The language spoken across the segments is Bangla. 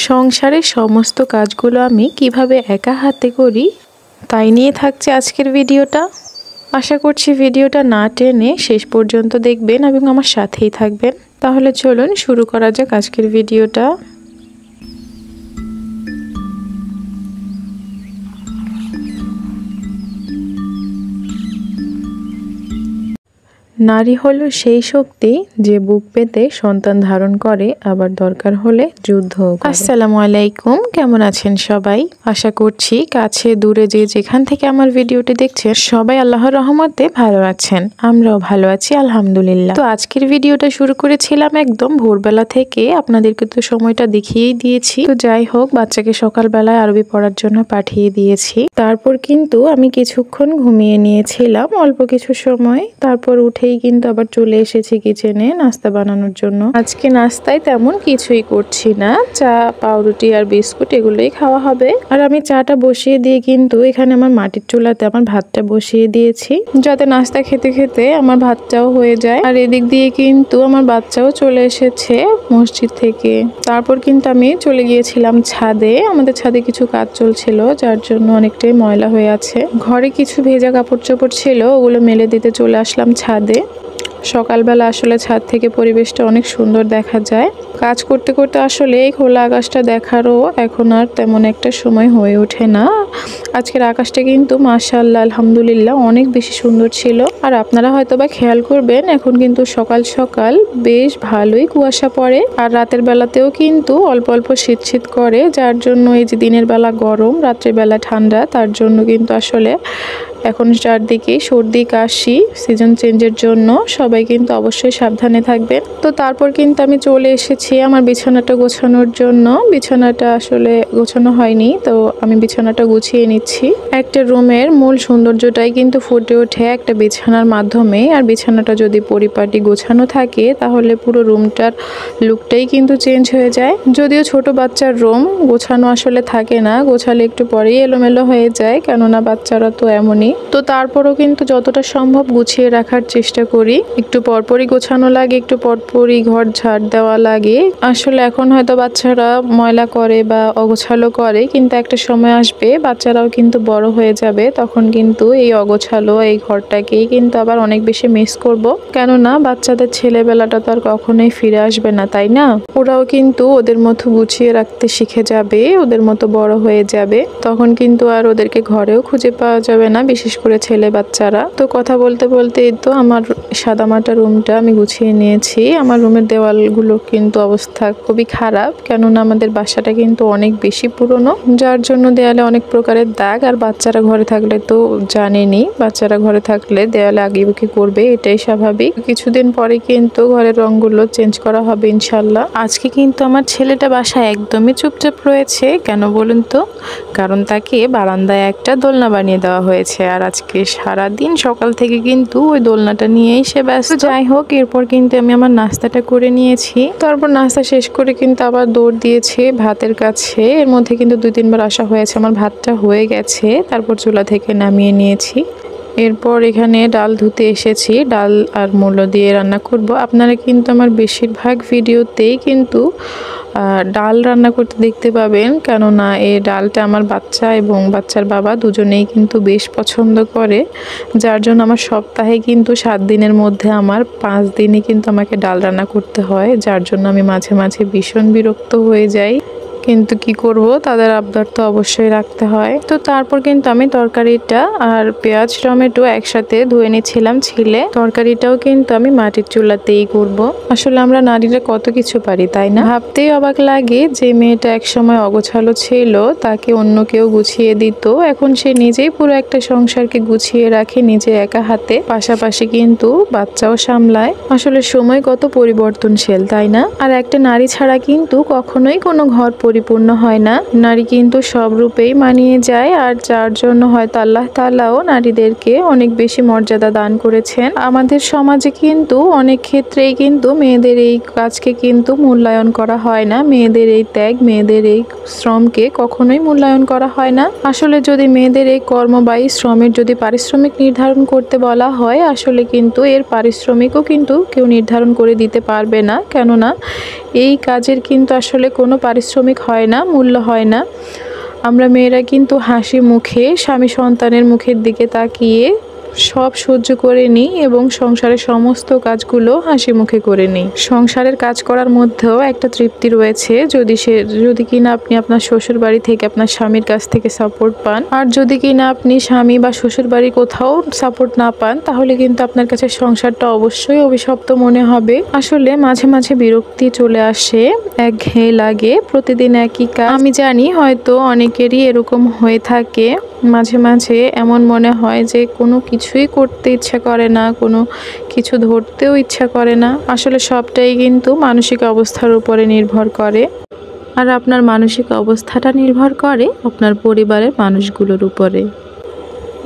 সংসারের সমস্ত কাজগুলো আমি কিভাবে একা হাতে করি তাই নিয়ে থাকছে আজকের ভিডিওটা। আশা করছি ভিডিওটা না টেনে শেষ পর্যন্ত দেখবেন এবং আমার সাথেই থাকবেন। তাহলে চলুন শুরু করা যাক আজকের ভিডিওটা। নারী হলো সেই শক্তি যে বুক পেতে সন্তান ধারণ করে, আবার দরকার হলে যুদ্ধ করে। আসসালামু আলাইকুম, কেমন আছেন সবাই? আশা করছি কাছে দূরে যে যেখান থেকে আমার ভিডিওটি দেখছেন সবাই আল্লাহর রহমতে ভালো আছেন। আমরাও ভালো আছি আলহামদুলিল্লাহ। তো আজকের ভিডিওটা শুরু করেছিলাম একদম ভোরবেলা থেকে, আপনাদেরকে তো সময়টা দেখিয়েই দিয়েছি। তো যাই হোক, বাচ্চাকে সকালবেলায় আরবি পড়ার জন্য পাঠিয়ে দিয়েছি। তারপর কিন্তু আমি কিছুক্ষণ ঘুমিয়ে নিয়েছিলাম, অল্প কিছু সময়। তারপর উঠেই কিন্তু আবার চলে এসেছি কিচেনে নাস্তা বানানোর জন্য। আজকে নাস্তায় তেমন কিছুই করছি না, চা, পাউরুটি আর বিস্কুট এগুলোই খাওয়া হবে। আর আমি চাটা বসিয়ে দিয়ে কিন্তু এখানে আমার মাটির চুলাতে আমার ভাতটা বসিয়ে দিয়েছি, যাতে নাস্তা খেতে খেতে আমার ভাতটাও হয়ে যায়। আর এদিক দিয়ে কিন্তু আমার বাচ্চাও চলে এসেছে মসজিদ থেকে। তারপর কিন্তু আমি চলে গিয়েছিলাম ছাদে। আমাদের ছাদে কিছু কাজ চলছিল, যার জন্য অনেকটাই ময়লা হয়ে আছে। ঘরে কিছু ভেজা কাপড় চোপড় ছিল, ওগুলো মেলে দিতে চলে আসলাম ছাদে। সকালবেলা আসলে ছাদ থেকে পরিবেশটা অনেক সুন্দর দেখা যায়। কাজ করতে করতে আসলে এই খোলা আকাশটা দেখারও এখন আর তেমন একটা সময় হয়ে ওঠে না। আজকের আকাশটা কিন্তু মাশাআল্লাহ আলহামদুলিল্লাহ অনেক বেশি সুন্দর ছিল। আর আপনারা হয়তো বা খেয়াল করবেন, এখন কিন্তু সকাল সকাল বেশ ভালোই কুয়াশা পড়ে। আর রাতের বেলাতেও কিন্তু অল্প অল্প শীত শীত করে, যার জন্য এই যে দিনের বেলা গরম, রাত্রের বেলা ঠান্ডা, তার জন্য কিন্তু আসলে এখন চারদিকে সর্দি কাশি, সিজন চেঞ্জের জন্য সবাই কিন্তু অবশ্যই সাবধানে থাকবেন। তো তারপর কিন্তু আমি চলে এসেছি আমার বিছানাটা গোছানোর জন্য। বিছানাটা আসলে গোছানো হয়নি, তো আমি বিছানাটা গুছিয়ে নিচ্ছি। একটা রুমের মূল সৌন্দর্যটাই কিন্তু ফুটে ওঠে একটা বিছানার মাধ্যমে। আর বিছানাটা যদি পরিপাটি গোছানো থাকে তাহলে পুরো রুমটার লুকটাই কিন্তু চেঞ্জ হয়ে যায়। যদিও ছোট বাচ্চার রুম গোছানো আসলে থাকে না, গোছালে একটু পরেই এলোমেলো হয়ে যায়, কেননা বাচ্চারা তো এমনই। তো তারপরও কিন্তু যতটা সম্ভব গুছিয়ে রাখার চেষ্টা করি। একটু পরপরই গোছানো লাগে, একটু পরপরই ঘর ঝাড় দেওয়া লাগে। আসলে এখন হয়তো বাচ্চারা ময়লা করে বা অগোছালো করে, কিন্তু একটা সময় আসবে বাচ্চারাও কিন্তু বড় হয়ে যাবে, তখন কিন্তু এই অগোছালো এই ঘরটাকেই কিন্তু আবার অনেক বেশি মিস করব। কেননা বাচ্চাদের ছেলেবেলাটা তো আর কখনোই ফিরে আসবে না, তাই না? ওরাও কিন্তু ওদের মতো গুছিয়ে রাখতে শিখে যাবে, ওদের মতো বড় হয়ে যাবে, তখন কিন্তু আর ওদেরকে ঘরেও খুঁজে পাওয়া যাবে না, বিশেষ করে ছেলে বাচ্চারা। তো কথা বলতে বলতেই তো আমার সাদামাটা রুমটা আমি গুছিয়ে নিয়েছি। আমার রুমের দেওয়ালগুলো কিন্তু অবস্থা খুবই খারাপ, কেননা আমাদের বাসাটা কিন্তু অনেক বেশি পুরনো, যার জন্য দেয়ালে অনেক প্রকারের দাগ। আর বাচ্চারা ঘরে থাকলে তো জানেনই, বাচ্চারা ঘরে থাকলে দেয়ালে আঁকিবুকি করবে, এটাই স্বাভাবিক। কিছুদিন পরে কিন্তু ঘরের রংগুলো চেঞ্জ করা হবে ইনশাল্লাহ। আজকে কিন্তু আমার ছেলেটা বাসায় একদমই চুপচাপ রয়েছে, কেন বলুন তো? কারণ তাকে বারান্দায় একটা দোলনা বানিয়ে দেওয়া হয়েছে, আর আজকে সারাদিন সকাল থেকে কিন্তু ওই দোলনাটা নিয়েই সে ব্যস্ত। যাই হোক, এরপর কিন্তু আমি আমার নাস্তাটা করে নিয়েছি। তারপর নাস্তা শেষ করে কিন্তু আবার দৌড় দিয়েছে ভাতের কাছে। এর মধ্যে কিন্তু 2-3 বার আসা হয়েছে, আমার ভাতটা হয়ে গেছে। তারপর চুলা থেকে নামিয়ে নিয়েছি। এরপর এখানে ডাল ধুতে এসেছি, ডাল আর মূলো দিয়ে রান্না করব। আপনারা কিন্তু আমার বেশিরভাগ ভিডিওতেই কিন্তু ডাল রান্না করতে দেখতে পাবেন, কেননা এই ডালটা আমার বাচ্চা এবং বাচ্চার বাবা দুজনেই কিন্তু বেশ পছন্দ করে, যার জন্য আমার সপ্তাহে কিন্তু 7 দিনের মধ্যে আমার 5 দিনই কিন্তু আমাকে ডাল রান্না করতে হয়, যার জন্য আমি মাঝে মাঝে ভীষণ বিরক্ত হয়ে যাই। কিন্তু কি করব, তাদের আবদার তো অবশ্যই রাখতে হয়। তো তারপর কিন্তু আমি তরকারিটা আর পেঁয়াজ টমেটো একসাথে ধুয়ে নিচ্ছিলাম ছিলে। তরকারিটাও কিন্তু আমি মাটির চুলাতেই করব। আসলে আমরা নারীরা কত কিছু পারি, তাই না? ভাবতেই অবাক লাগে যে মেয়েটা একসময় অগোছালো ছিল, তাকে অন্য কেউ গুছিয়ে দিত, এখন সে নিজেই পুরো একটা সংসারকে গুছিয়ে রাখে নিজে একা হাতে, পাশাপাশি কিন্তু বাচ্চাও সামলায়। আসলে সময় কত পরিবর্তনশীল, তাই না? আর একটা নারী ছাড়া কিন্তু কখনোই কোনো ঘর পরিপূর্ণ হয় না। নারী কিন্তু সব রূপেই মানিয়ে যায়, আর যার জন্য হয়তো আল্লাহ তাআলাও নারীদেরকে অনেক বেশি মর্যাদা দান করেছেন। আমাদের সমাজে কিন্তু অনেক ক্ষেত্রেই কিন্তু মেয়েদের এই কাজকে কিন্তু মূল্যায়ন করা হয় না, মেয়েদের এই ত্যাগ, মেয়েদের এই শ্রমকে কখনোই মূল্যায়ন করা হয় না। আসলে যদি মেয়েদের এই কর্ম বা এই শ্রমের যদি পারিশ্রমিক নির্ধারণ করতে বলা হয়, আসলে কিন্তু এর পারিশ্রমিকও কিন্তু কেউ নির্ধারণ করে দিতে পারবে না, কেননা এই কাজের কিন্তু আসলে কোনো পারিশ্রমিক হয় না, মূল্য হয় না। আমরা মেয়েরা কিন্তু হাসি মুখে স্বামী সন্তানের মুখের দিকে তাকিয়ে সব সহ্য করে নিই এবং সংসারের সমস্ত কাজগুলো হাসি মুখে করে নিই। সংসারের কাজ করার মধ্যেও একটা তৃপ্তি রয়েছে যদি কিনা আপনি আপনার শ্বশুর বাড়ি থেকে আপনার স্বামীর কাছ থেকে সাপোর্ট পান। আর যদি কিনা আপনি স্বামী বা শ্বশুর বাড়ি কোথাও সাপোর্ট না পান, তাহলে কিন্তু আপনার কাছে সংসারটা অবশ্যই অভিশপ্ত মনে হবে। আসলে মাঝে মাঝে বিরক্তি চলে আসে, একঘেয়ে লাগে, প্রতিদিন একই কাজ। আমি জানি হয়তো অনেকেরই এরকম হয়ে থাকে। মাঝে মাঝে এমন মনে হয় যে কোনো কিছুই করতে ইচ্ছা করে না, কোনো কিছু ধরতেও ইচ্ছা করে না। আসলে সবটাই কিন্তু মানসিক অবস্থার উপরে নির্ভর করে। আর আপনার মানসিক অবস্থাটা নির্ভর করে আপনার পরিবারের মানুষগুলোর উপরে।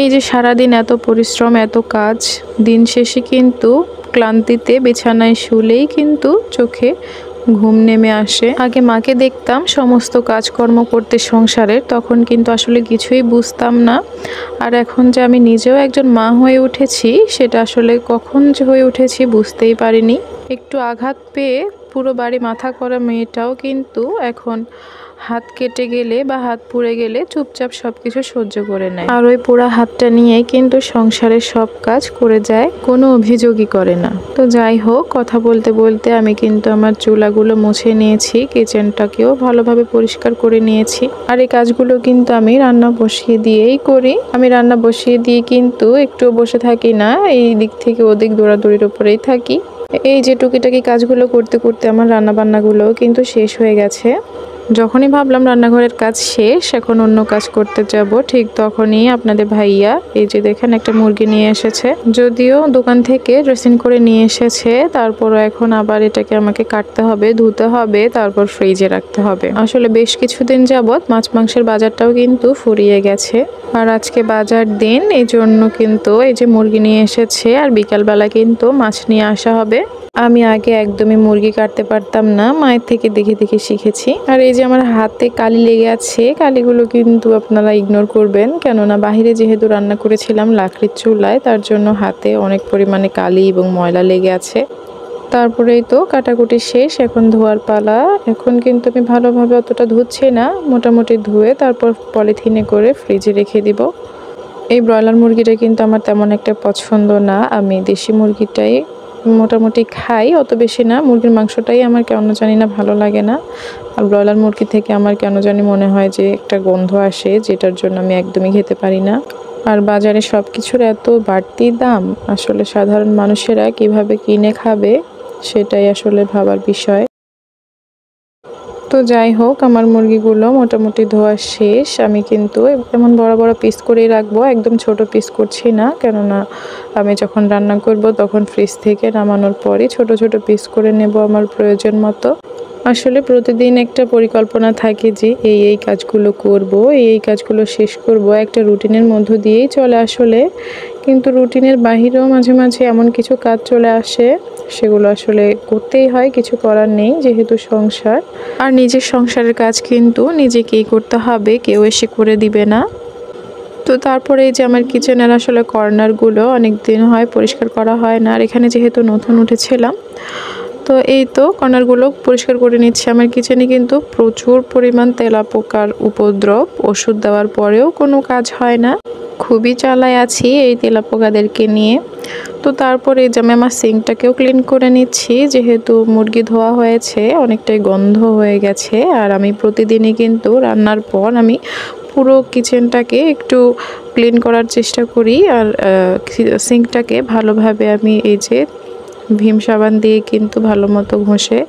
এই যে সারাদিন এত পরিশ্রম, এত কাজ, দিন শেষে কিন্তু ক্লান্তিতে বিছানায় শুলেই কিন্তু চোখে ঘুম নেমে আসে। আগে মাকে দেখতাম সমস্ত কাজকর্ম করতে সংসারের, তখন কিন্তু আসলে কিছুই বুঝতাম না। আর এখন যে আমি নিজেও একজন মা হয়ে উঠেছি, সেটা আসলে কখন যে হয়ে উঠেছি বুঝতেই পারিনি। একটু আঘাত পেয়ে পুরো বাড়ি মাথা করা মেয়েটাও কিন্তু এখন হাত কেটে গেলে বা হাত পুড়ে গেলে চুপচাপ সবকিছু সহ্য করে নেয়। আর ওই পোড়া হাতটা নিয়ে কিন্তু সংসারের সব কাজ করে যায়, কোনো অভিযোগই করে না। তো যাই হোক, কথা বলতে বলতে আমি কিন্তু আমার চুলাগুলো মুছে নিয়েছি, কিচেনটাকেও ভালোভাবে পরিষ্কার করে নিয়েছি। আর এই কাজগুলো কিন্তু আমি রান্না বসিয়ে দিয়েই করি। আমি রান্না বসিয়ে দিয়ে কিন্তু একটু বসে থাকি না, এই দিক থেকে ওদিক দৌড়াদৌড়ির উপরেই থাকি। এই যে টুকিটাকি কাজগুলো করতে করতে আমার রান্না বান্নাগুলোও কিন্তু শেষ হয়ে গেছে। যখনই ভাবলাম রান্নাঘরের কাজ শেষ, এখন অন্য কাজ করতে যাব, ঠিক তখনই আপনাদের ভাইয়া এই যে দেখেন একটা মুরগি নিয়ে এসেছে। যদিও দোকান থেকে ড্রেসিং করে নিয়ে এসেছে, তারপরও এখন আবার এটাকে আমাকে কাটতে হবে, ধুতে হবে, তারপর ফ্রিজে রাখতে হবে। আসলে বেশ কিছুদিন যাবৎ মাছ মাংসের বাজারটাও কিন্তু ফুরিয়ে গেছে। আর আজকে বাজার দিন, এই জন্য কিন্তু এই যে মুরগি নিয়ে এসেছে, আর বিকালবেলা কিন্তু মাছ নিয়ে আসা হবে। আমি আগে একদমই মুরগি কাটতে পারতাম না, মায়ের থেকে দেখে দেখে শিখেছি। আর এই যে আমার হাতে কালি লেগে আছে, কালিগুলো কিন্তু আপনারা ইগনোর করবেন, কেননা বাহিরে যেহেতু রান্না করেছিলাম লাকড়ির চুলায়, তার জন্য হাতে অনেক পরিমাণে কালি এবং ময়লা লেগে আছে। তারপরেই তো কাটাকুটি শেষ, এখন ধোয়ার পালা। এখন কিন্তু আমি ভালোভাবে অতটা ধুচ্ছি না, মোটামুটি ধুয়ে তারপর পলিথিনে করে ফ্রিজে রেখে দিব। এই ব্রয়লার মুরগিটা কিন্তু আমার তেমন একটা পছন্দ না, আমি দেশি মুরগিটাই মোটামুটি খাই, অত বেশি না। মুরগির মাংসটাই আমার কেন জানি না ভালো লাগে না। আর ব্রয়লার মুরগি থেকে আমার কেন জানি মনে হয় যে একটা গন্ধ আসে, যেটার জন্য আমি একদমই খেতে পারি না। আর বাজারে সব কিছুর এত বাড়তি দাম, আসলে সাধারণ মানুষেরা কিভাবে কিনে খাবে সেটাই আসলে ভাবার বিষয়। তো যাই হোক, আমার মুরগিগুলো মোটামুটি ধোয়া শেষ। আমি কিন্তু এমন বড় বড় পিস করেই রাখবো, একদম ছোট পিস করছি না, কেননা আমি যখন রান্না করব তখন ফ্রিজ থেকে নামানোর পরই ছোট ছোট পিস করে নেব আমার প্রয়োজন মতো। আসলে প্রতিদিন একটা পরিকল্পনা থাকে যে এই কাজগুলো করব, এই কাজগুলো শেষ করব, একটা রুটিনের মধ্য দিয়েই চলে আসলে। কিন্তু রুটিনের বাহিরেও মাঝে মাঝে এমন কিছু কাজ চলে আসে, সেগুলো আসলে করতেই হয়, কিছু করার নেই, যেহেতু সংসার। আর নিজের সংসারের কাজ কিন্তু নিজেকেই করতে হবে, কেউ এসে করে দিবে না। তো তারপরে এই যে আমার কিচেনের আসলে কর্নারগুলো অনেক দিন হয় পরিষ্কার করা হয় না, আর এখানে যেহেতু নতুন উঠেছিলাম, তো এই তো কর্নারগুলো পরিষ্কার করে নিচ্ছি। আমার কিচেনে কিন্তু প্রচুর পরিমাণ তেলাপোকার উপদ্রব, ওষুধ দেওয়ার পরেও কোনো কাজ হয় না। খুবই চালায় আছি এই তেলাপোকাদেরকে নিয়ে। তো তারপরে যে আমি আমার সিঙ্কটাকেও ক্লিন করে নিচ্ছি, যেহেতু মুরগি ধোয়া হয়েছে, অনেকটাই গন্ধ হয়ে গেছে। আর আমি প্রতিদিনই কিন্তু রান্নার পর আমি পুরো কিচেনটাকে একটু ক্লিন করার চেষ্টা করি। আর সিঙ্কটাকে ভালোভাবে আমি এই যে ভীম সাবান দিয়ে কিন্তু ভালো মতো ঘষে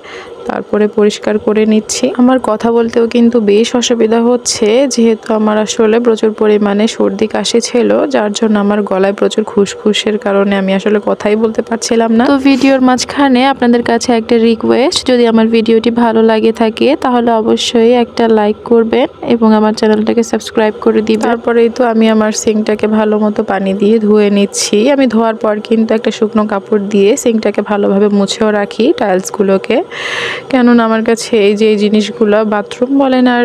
তারপরে পরিষ্কার করে নিচ্ছি। আমার কথা বলতেও কিন্তু বেশ অসুবিধা হচ্ছে, যেহেতু আমার আসলে প্রচুর পরিমাণে সর্দি কাশি ছিল, যার জন্য আমার গলায় প্রচুর খুসখুসের কারণে আমি আসলে কথাই বলতে পারছিলাম না। তো ভিডিওর মাঝখানে আপনাদের কাছে একটা রিকোয়েস্ট, যদি আমার ভিডিওটি ভালো লাগে থাকে তাহলে অবশ্যই একটা লাইক করবেন এবং আমার চ্যানেলটাকে সাবস্ক্রাইব করে দিবেন। তারপরেই তো আমি আমার সিঙ্কটাকে ভালো মতো পানি দিয়ে ধুয়ে নিচ্ছি। আমি ধোয়ার পর কিন্তু একটা শুকনো কাপড় দিয়ে সিঙ্কটাকে ভালোভাবে মুছেও রাখি, টাইলসগুলোকে। কেননা আমার কাছে এই যে এই জিনিসগুলো বাথরুম বলেন আর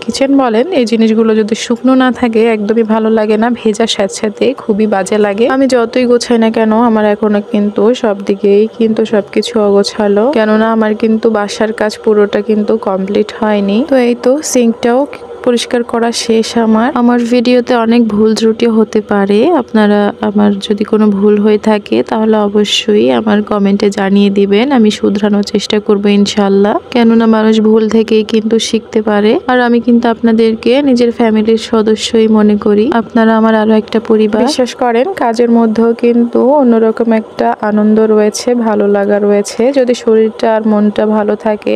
কিচেন বলেন, এই জিনিসগুলো যদি শুকনো না থাকে একদমই ভালো লাগে না, ভেজা স্যাঁতস্যাঁতে খুবই বাজে লাগে। আমি যতই গোছাই না কেন আমার এখনো কিন্তু সব দিকেই কিন্তু সবকিছু অগোছালো, কেননা আমার কিন্তু বাসার কাজ পুরোটা কিন্তু কমপ্লিট হয়নি। তো এই তো সিঙ্কটাও পরিষ্কার করা শেষ। আমার ভিডিওতে অনেক ভুল ত্রুটি হতে পারে, আপনারা আমার যদি কোনো ভুল হয়ে থাকে তাহলে অবশ্যই আমার কমেন্টে জানিয়ে দিবেন, আমি শুধরানোর চেষ্টা করব ইনশাল্লাহ। কেননা মানুষ ভুল থেকেই কিন্তু শিখতে পারে, আর আমি কিন্তু আপনাদেরকে নিজের ফ্যামিলির সদস্যই মনে করি, আপনারা আমার আরো একটা পরিবার। বিশ্বাস করেন কাজের মধ্যেও কিন্তু অন্যরকম একটা আনন্দ রয়েছে, ভালো লাগা রয়েছে, যদি শরীরটা আর মনটা ভালো থাকে।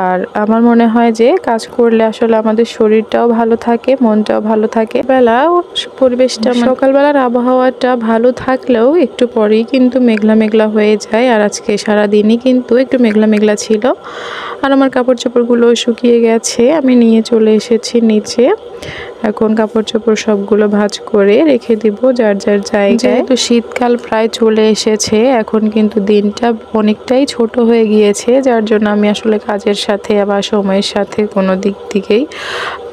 আর আমার মনে হয় যে কাজ করলে আসলে আমাদের শরীরটাও ভালো থাকে, মনটাও ভালো থাকে। বেলা পরিবেশটা সকালবেলার আবহাওয়াটা ভালো থাকলেও একটু পরেই কিন্তু মেঘলা মেঘলা হয়ে যায়, আর আজকে সারাদিনই কিন্তু একটু মেঘলা মেঘলা ছিল। আর আমার কাপড় চোপড়গুলো শুকিয়ে গেছে, আমি নিয়ে চলে এসেছি নিচে। এখন কাপড় চোপড় সবগুলো ভাঁজ করে রেখে দিব যার যার জায়গায়। তো শীতকাল প্রায় চলে এসেছে, এখন কিন্তু দিনটা অনেকটাই ছোট হয়ে গিয়েছে, যার জন্য আমি আসলে কাজের সাথে আবার সময়ের সাথে কোনো দিক থেকেই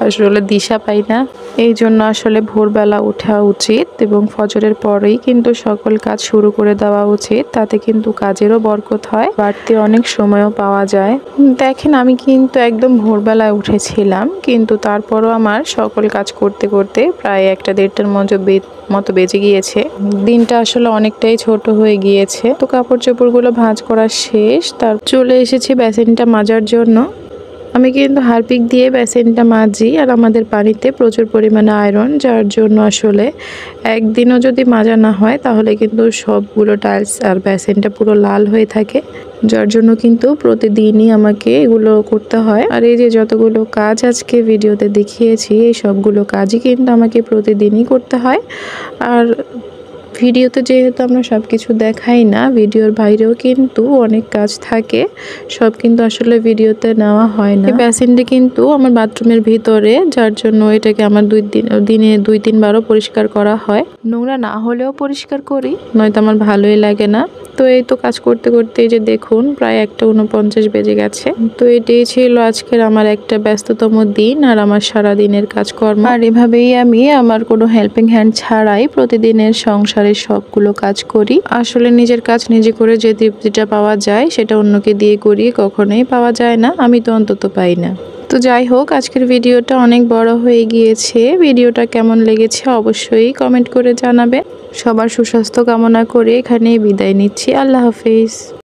আসলে দিশা পাই না। এই জন্য আসলে ভোরবেলা ওঠা উচিত এবং ফজরের পরেই কিন্তু সকল কাজ শুরু করে দেওয়া উচিত, তাতে কিন্তু কাজেরও বরকত হয়, বাড়তি অনেক সময়ও পাওয়া যায়। দেখেন আমি কিন্তু একদম ভোরবেলায় উঠেছিলাম, কিন্তু তারপরও আমার সকল কাজ করতে করতে প্রায় 1-1:30টার মতো বেজে গিয়েছে। দিনটা আসলে অনেকটাই ছোট হয়ে গিয়েছে। তো কাপড় চোপড়গুলো ভাঁজ করা শেষ, তার চলে এসেছি বেসিনটা মাজার জন্য। আমি কিন্তু হারপিক দিয়ে বেসিনটা মাজি, আর আমাদের পানিতে প্রচুর পরিমাণে আয়রন, যার জন্য আসলে একদিনও যদি মাজা না হয় তাহলে কিন্তু সবগুলো টাইলস আর বেসিনটা পুরো লাল হয়ে থাকে, যার জন্য কিন্তু প্রতিদিনই আমাকে এগুলো করতে হয়। আর এই যে যতগুলো কাজ আজকে ভিডিওতে দেখিয়েছি এই সবগুলো কাজই কিন্তু আমাকে প্রতিদিনই করতে হয়। আর ভিডিওতে যেহেতু আমরা সব কিছু দেখাই না, ভিডিওর বাইরেও কিন্তু অনেক কাজ থাকে, সব কিন্তু আসলে ভিডিওতে নেওয়া হয় না। এই বেসিনটা কিন্তু আমার বাথরুমের ভিতরে, যার জন্য এটাকে আমার দিনে 2-3 বারও পরিষ্কার করা হয়। নোংরা না হলেও পরিষ্কার করি, নয়তো আমার ভালোই লাগে না। তো এই তো কাজ করতে করতে এই যে দেখুন প্রায় 1:49 বেজে গেছে। তো এটাই ছিল আজকের আমার একটা ব্যস্ততম দিন আর আমার সারাদিনের কাজকর্ম। আর এভাবেই আমি আমার কোনো হেল্পিং হ্যান্ড ছাড়াই প্রতিদিনের সংসারের সবগুলো কাজ করি। আসলে নিজের কাজ নিজে করে যে তৃপ্তিটা পাওয়া যায় সেটা অন্যকে দিয়ে করি কখনোই পাওয়া যায় না, আমি তো অন্তত পাই না। তো যাই হোক, আজকের ভিডিওটা অনেক বড় হয়ে গিয়েছে। ভিডিওটা কেমন লেগেছে অবশ্যই কমেন্ট করে জানাবেন। সবার সুস্বাস্থ্য কামনা করে এখানেই বিদায় নিচ্ছি। আল্লাহ হাফেজ।